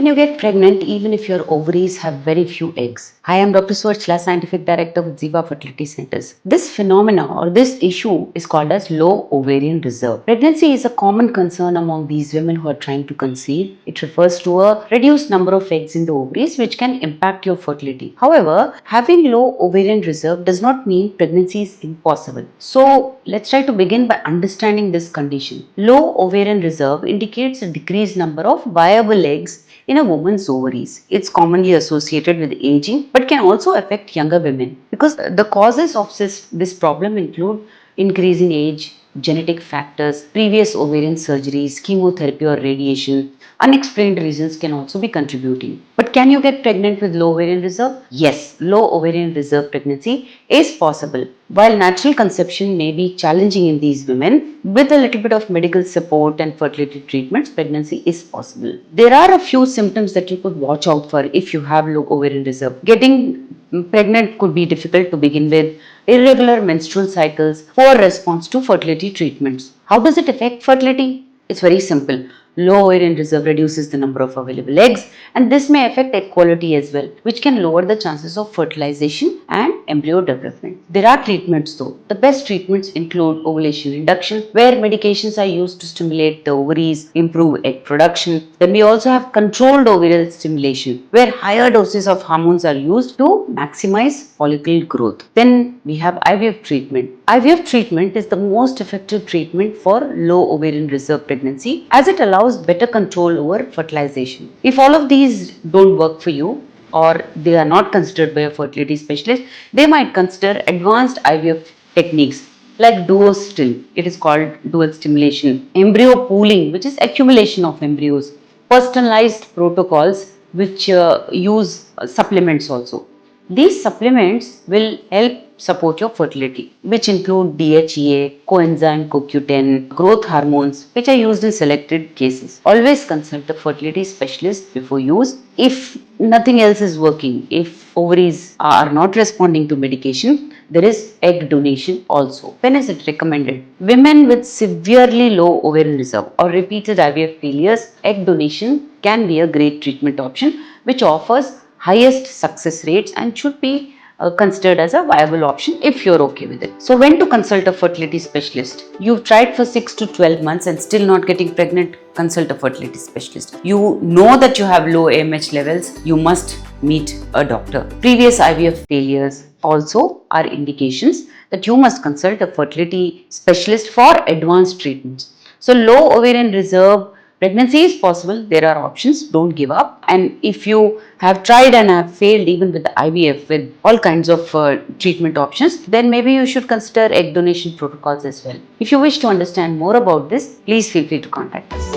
can you get pregnant even if your ovaries have very few eggs? Hi, I'm Dr. Suarchla, Scientific Director with Ziva Fertility Centers. This phenomena or this issue is called as low ovarian reserve. Pregnancy is a common concern among these women who are trying to conceive. It refers to a reduced number of eggs in the ovaries which can impact your fertility. However, having low ovarian reserve does not mean pregnancy is impossible. So, let's try to begin by understanding this condition. Low ovarian reserve indicates a decreased number of viable eggs in a woman's ovaries. It's commonly associated with aging but can also affect younger women because the causes of this problem include increase in age, genetic factors, previous ovarian surgeries, chemotherapy or radiation. Unexplained reasons can also be contributing. But can you get pregnant with low ovarian reserve? Yes, low ovarian reserve pregnancy is possible. While natural conception may be challenging in these women, with a little bit of medical support and fertility treatments, pregnancy is possible. There are a few symptoms that you could watch out for if you have low ovarian reserve. Getting pregnant could be difficult to begin with. Irregular menstrual cycles, poor response to fertility treatments. How does it affect fertility? It's very simple. Low ovarian reserve reduces the number of available eggs, and this may affect egg quality as well, which can lower the chances of fertilization and embryo development. There are treatments though. The best treatments include ovulation induction, where medications are used to stimulate the ovaries, improve egg production. Then we also have controlled ovarian stimulation, where higher doses of hormones are used to maximize follicle growth. Then we have IVF treatment. IVF treatment is the most effective treatment for low ovarian reserve pregnancy as it allows better control over fertilization. If all of these don't work for you or they are not considered by a fertility specialist, they might consider advanced IVF techniques like duostill. It is called dual stimulation, embryo pooling, which is accumulation of embryos, personalized protocols which use supplements also. These supplements will help support your fertility, which include DHEA, coenzyme CoQ10, growth hormones, which are used in selected cases. Always consult a fertility specialist before use. If nothing else is working, if ovaries are not responding to medication, there is egg donation also. When is it recommended? Women with severely low ovarian reserve or repeated IVF failures, egg donation can be a great treatment option which offers highest success rates and should be considered as a viable option if you're okay with it. So when to consult a fertility specialist? You've tried for 6 to 12 months and still not getting pregnant, consult a fertility specialist. You know that you have low AMH levels, you must meet a doctor. Previous IVF failures also are indications that you must consult a fertility specialist for advanced treatments. So low ovarian reserve pregnancy is possible. There are options. Don't give up. And if you have tried and have failed even with the IVF with all kinds of treatment options, then maybe you should consider egg donation protocols as well. If you wish to understand more about this, please feel free to contact us.